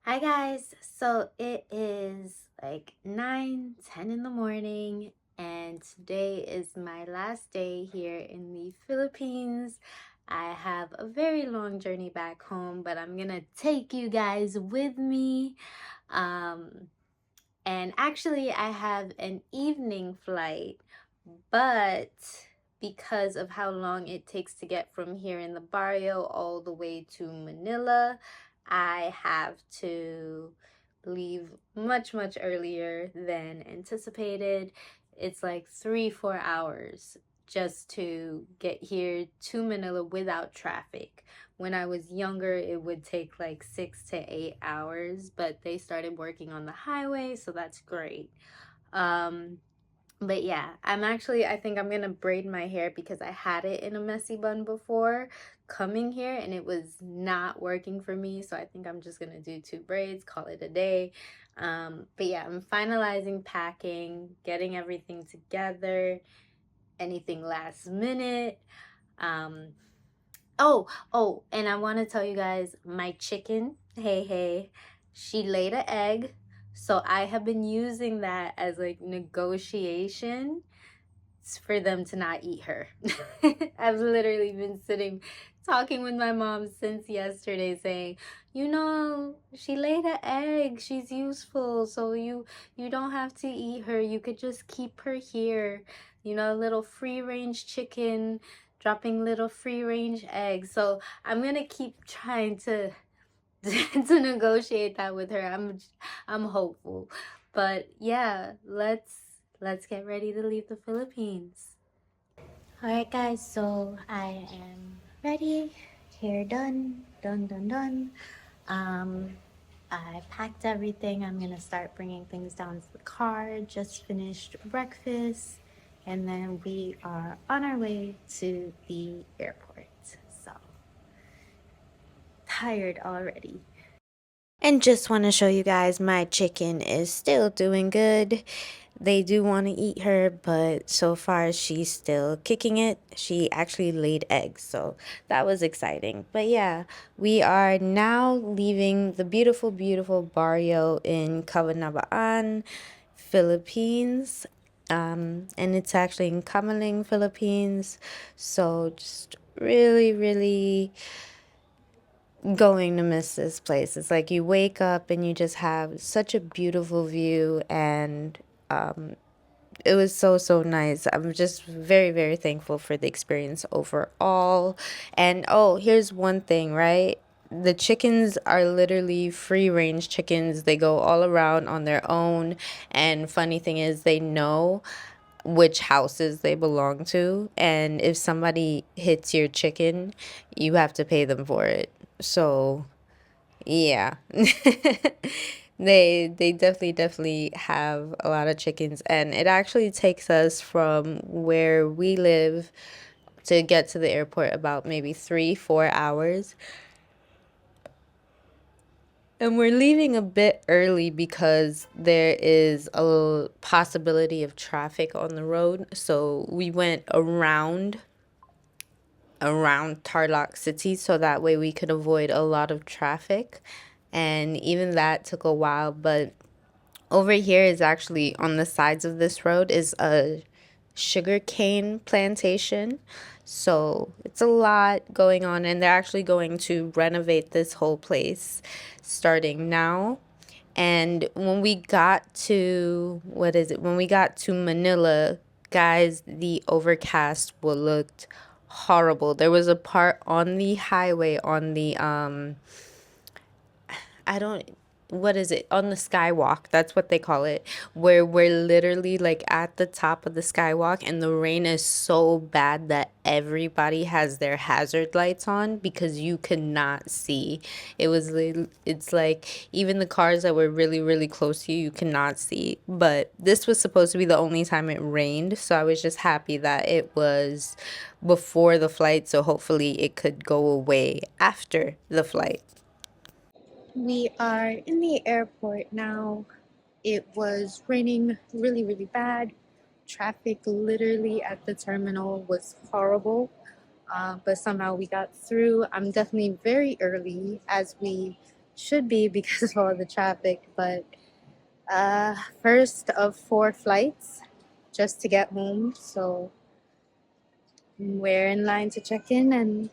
Hi guys, so it is like 9:10 in the morning and today is my last day here in the Philippines. I have a very long journey back home, but I'm gonna take you guys with me. Um, and actually I have an evening flight, but because of how long it takes to get from here in the barrio all the way to Manila, I have to leave much earlier than anticipated. It's like 3-4 hours just to get here to Manila without traffic. When I was younger, it would take like 6 to 8 hours, but they started working on the highway, so that's great. But yeah, I think I'm gonna braid my hair because I had it in a messy bun before coming here and it was not working for me. So I think I'm just gonna do 2 braids, call it a day. But yeah, I'm finalizing packing, getting everything together, anything last minute. Um, and I want to tell you guys, my chicken, hey, she laid an egg. So I have been using that as like negotiation for them to not eat her. I've literally been talking with my mom since yesterday saying, she laid an egg, she's useful, so you don't have to eat her, you could just keep her here, a little free range chicken dropping little free range eggs. So I'm gonna keep trying to to negotiate that with her. I'm hopeful. But yeah, let's get ready to leave the Philippines. All right, guys, so I am ready. Hair done. Um, I packed everything. I'm gonna start bringing things down to the car. Just finished breakfast, and then we are on our way to the airport. So tired already. And just want to show you guys my chicken is still doing good. They do want to eat her, but so far she's still kicking it. She actually laid eggs, so that was exciting. But yeah, we are now leaving the beautiful barrio in Cabanabaan, Philippines. And it's actually in Kamaling, Philippines. So just really going to miss this place. It's like you wake up and you just have such a beautiful view, and it was so nice. I'm just very thankful for the experience overall. And oh, here's one thing, right? The chickens are literally free range chickens. They go all around on their own, and funny thing is they know which houses they belong to, and if somebody hits your chicken, you have to pay them for it. So yeah. They definitely have a lot of chickens, and it actually takes us from where we live to get to the airport about maybe 3-4 hours. And we're leaving a bit early because there is a possibility of traffic on the road. So we went around Tarlac City so that way we could avoid a lot of traffic. And even that took a while, but over here is actually on the sides of this road is a sugarcane plantation. So it's a lot going on, and they're actually going to renovate this whole place starting now. And when we got to, when we got to Manila, guys, the overcast looked horrible. There was a part on the highway on the I don't what is it, on the skywalk, that's what they call it, where we're literally like at the top of the skywalk, and the rain is so bad that everybody has their hazard lights on because you could not see. It's like even the cars that were really close to you cannot see. But this was supposed to be the only time it rained, so I was just happy that it was before the flight, so hopefully it could go away after the flight. We are in the airport now. It was raining really bad. Traffic literally at the terminal was horrible, but somehow we got through. I'm definitely very early as we should be because of all the traffic, but first of 4 flights just to get home, so we're in line to check in, and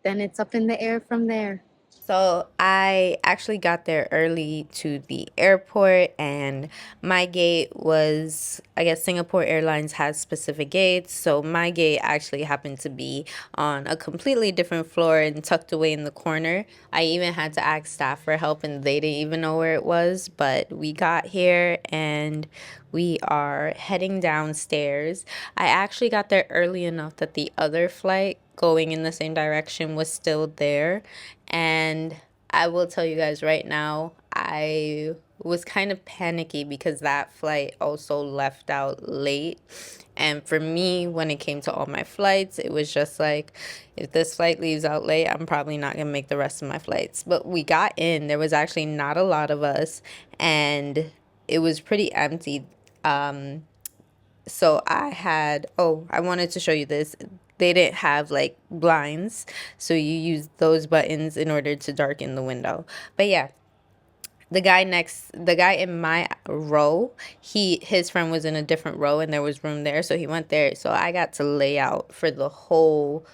then it's up in the air from there. So I actually got there early to the airport, and my gate was, I guess Singapore Airlines has specific gates. So my gate actually happened to be on a completely different floor and tucked away in the corner. I even had to ask staff for help, and they didn't even know where it was. But we got here and we are heading downstairs. I actually got there early enough that the other flight going in the same direction was still there. And I will tell you guys right now, I was kind of panicky because that flight also left out late. And for me, when it came to all my flights, it was just like, if this flight leaves out late, I'm probably not going to make the rest of my flights. But we got in. There was actually not a lot of us, and it was pretty empty. So I wanted to show you this. They didn't have like blinds, so you use those buttons in order to darken the window. But yeah, the guy in my row, his friend was in a different row and there was room there, so he went there. So I got to lay out for the whole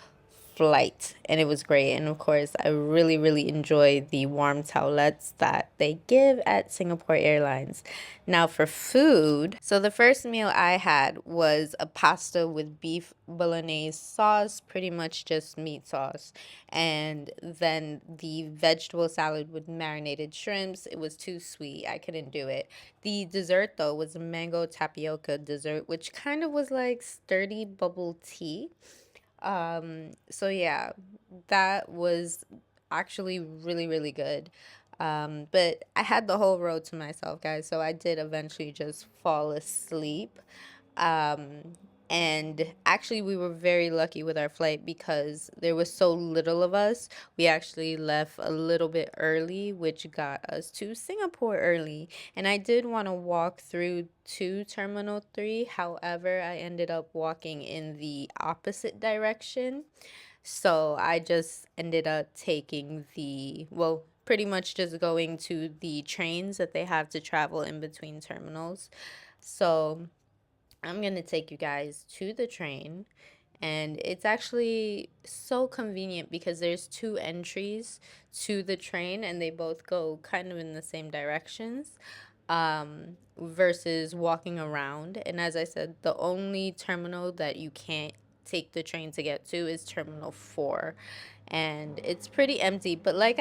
flight, and it was great. And of course, I really enjoyed the warm towelettes that they give at Singapore Airlines. Now for food, so the first meal I had was a pasta with beef bolognese sauce, pretty much just meat sauce, and then the vegetable salad with marinated shrimps. It was too sweet, I couldn't do it. The dessert though was a mango tapioca dessert, which kind of was like sturdy bubble tea. So yeah, that was actually really good. But I had the whole road to myself, guys, so I did eventually just fall asleep. Um, and actually, we were very lucky with our flight because there was so little of us. We actually left a little bit early, which got us to Singapore early. And I did want to walk through to Terminal 3. However, I ended up walking in the opposite direction. So I just ended up taking pretty much just going to the trains that they have to travel in between terminals. So I'm going to take you guys to the train, and it's actually so convenient because there's 2 entries to the train and they both go kind of in the same directions, versus walking around. And as I said, the only terminal that you can't take the train to get to is Terminal 4, and it's pretty empty. But like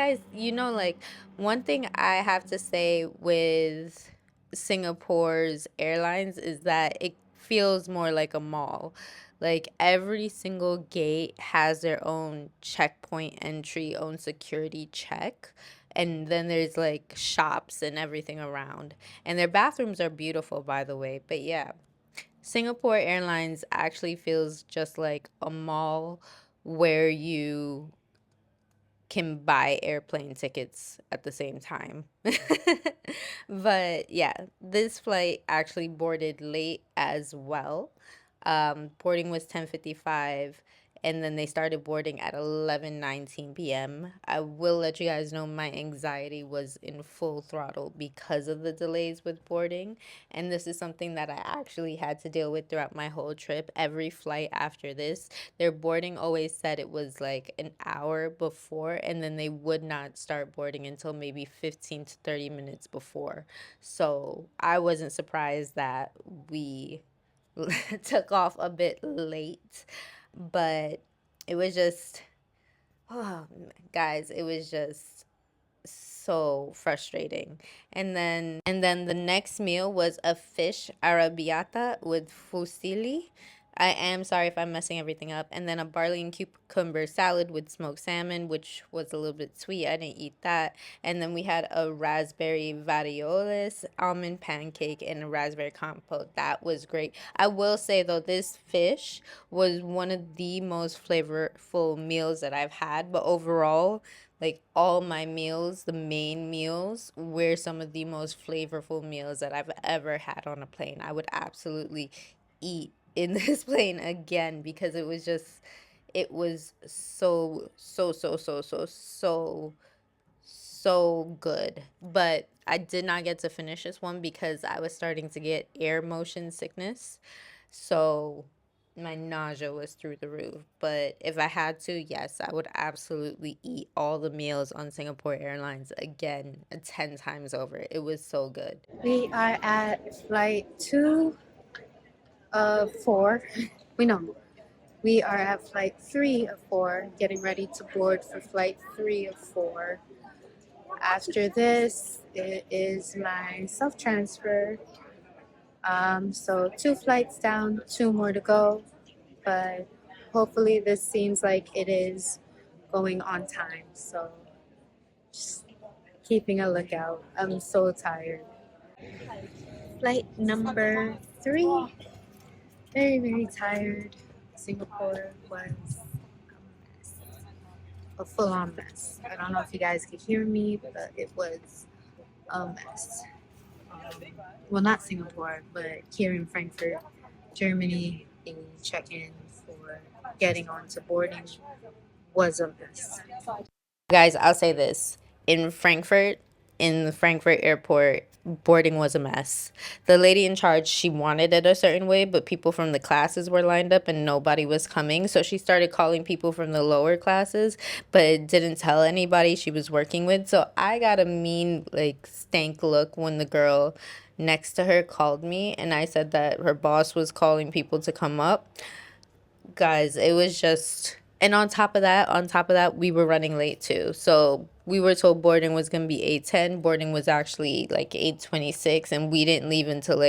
one thing I have to say with Singapore's airlines is that it feels more like a mall. Like every single gate has their own checkpoint entry, own security check. And then there's like shops and everything around. And their bathrooms are beautiful, by the way. But yeah, Singapore Airlines actually feels just like a mall where you can buy airplane tickets at the same time. But yeah, this flight actually boarded late as well. Boarding was 10:55, and then they started boarding at 11:19 p.m. I will let you guys know my anxiety was in full throttle because of the delays with boarding, and this is something that I actually had to deal with throughout my whole trip. Every flight after this, their boarding always said it was like an hour before, and then they would not start boarding until maybe 15 to 30 minutes before. So I wasn't surprised that we took off a bit late, but it was just, oh, guys, it was just so frustrating. And then the next meal was a fish arrabbiata with fusilli. I am sorry if I'm messing everything up. And then a barley and cucumber salad with smoked salmon, which was a little bit sweet. I didn't eat that. And then we had a raspberry varioles, almond pancake, and a raspberry compote. That was great. I will say, though, this fish was one of the most flavorful meals that I've had. But overall, like all my meals, the main meals, were some of the most flavorful meals that I've ever had on a plane. I would absolutely eat in this plane again because it was so so good. But I did not get to finish this one because I was starting to get air motion sickness. So my nausea was through the roof. But if I had to, yes, I would absolutely eat all the meals on Singapore Airlines again 10 times over. It was so good. We are at flight 2 of 4. We are at flight 3 of 4, getting ready to board for flight 3 of 4. After this, it is my self-transfer. So 2 flights down, 2 more to go. But hopefully this seems like it is going on time. So just keeping a lookout. I'm so tired. Flight number 3. Very, very tired. Singapore was a full-on mess. I don't know if you guys could hear me, but it was a mess. Well, not Singapore, but here in Frankfurt, Germany, the check-in for getting onto boarding was a mess. Guys, I'll say this. In the Frankfurt airport, boarding was a mess. The lady in charge, she wanted it a certain way, but people from the classes were lined up and nobody was coming. So she started calling people from the lower classes, but didn't tell anybody she was working with. So I got a mean, stank look when the girl next to her called me and I said that her boss was calling people to come up. Guys, it was just, and on top of that, we were running late too. So we were told boarding was going to be 8:10. Boarding was actually 8:26, and we didn't leave until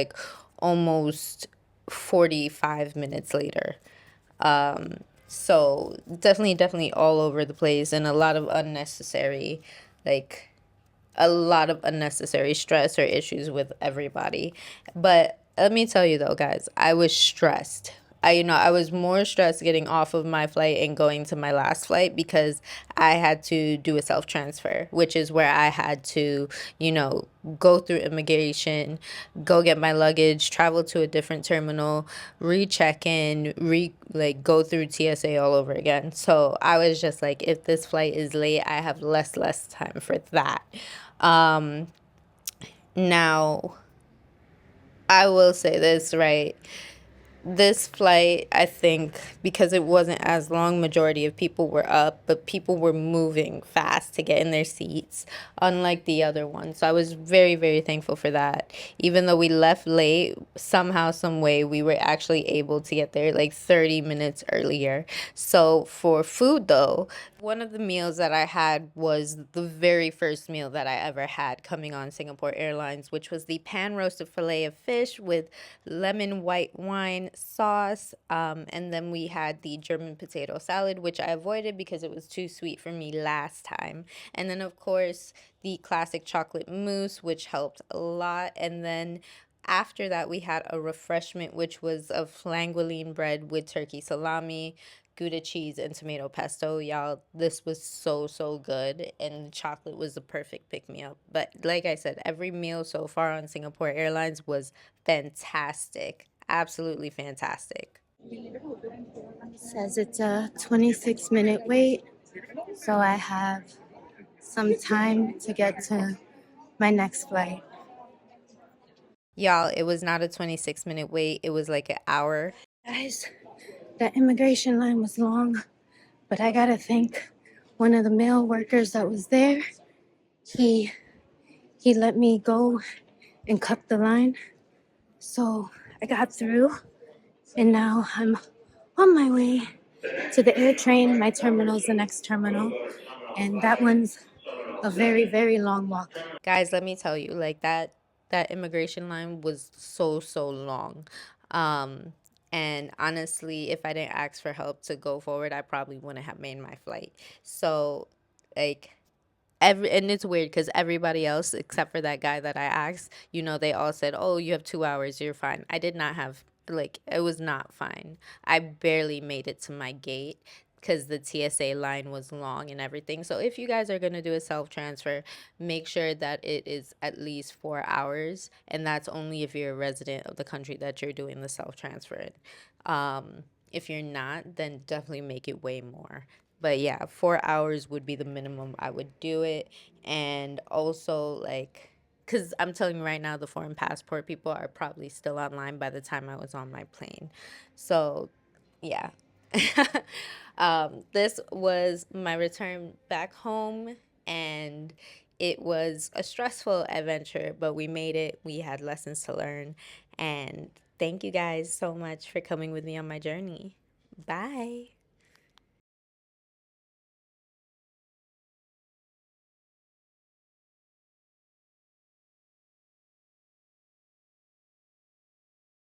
almost 45 minutes later. So definitely all over the place, and a lot of unnecessary stress or issues with everybody. But let me tell you though, guys, I was stressed. I was more stressed getting off of my flight and going to my last flight because I had to do a self-transfer, which is where I had to, go through immigration, go get my luggage, travel to a different terminal, recheck in, go through TSA all over again. So I was just like, if this flight is late, I have less time for that. Now, I will say this, right? This flight, I think, because it wasn't as long, majority of people were up, but people were moving fast to get in their seats, unlike the other one. So I was very, very thankful for that. Even though we left late, somehow, some way, we were actually able to get there 30 minutes earlier. So for food, though, one of the meals that I had was the very first meal that I ever had coming on Singapore Airlines, which was the pan-roasted fillet of fish with lemon white wine sauce. And then we had the German potato salad, which I avoided because it was too sweet for me last time. And then, of course, the classic chocolate mousse, which helped a lot. And then after that, we had a refreshment, which was a flangoline bread with turkey salami, Gouda cheese, and tomato pesto. Y'all, this was so good, and the chocolate was the perfect pick-me-up. But like I said, every meal so far on Singapore Airlines was fantastic. Absolutely fantastic. Says it's a 26-minute wait, so I have some time to get to my next flight. Y'all, it was not a 26-minute wait. It was like an hour. Guys, that immigration line was long, but I gotta thank one of the male workers that was there. He let me go and cut the line. So I got through, and now I'm on my way to the air train. My terminal's the next terminal, and that one's a very, very long walk. Guys, let me tell you, that immigration line was so long. And honestly, if I didn't ask for help to go forward, I probably wouldn't have made my flight. So, and it's weird because everybody else, except for that guy that I asked, they all said, oh, you have 2 hours, you're fine. I did not have, it was not fine. I barely made it to my gate because the TSA line was long and everything. So if you guys are going to do a self-transfer, make sure that it is at least 4 hours. And that's only if you're a resident of the country that you're doing the self-transfer in. If you're not, then definitely make it way more. But yeah, 4 hours would be the minimum I would do it. And also, like, because I'm telling you right now, the foreign passport people are probably still online by the time I was on my plane. So, yeah. This was my return back home, and it was a stressful adventure, but we made it. We had lessons to learn. And thank you guys so much for coming with me on my journey. Bye.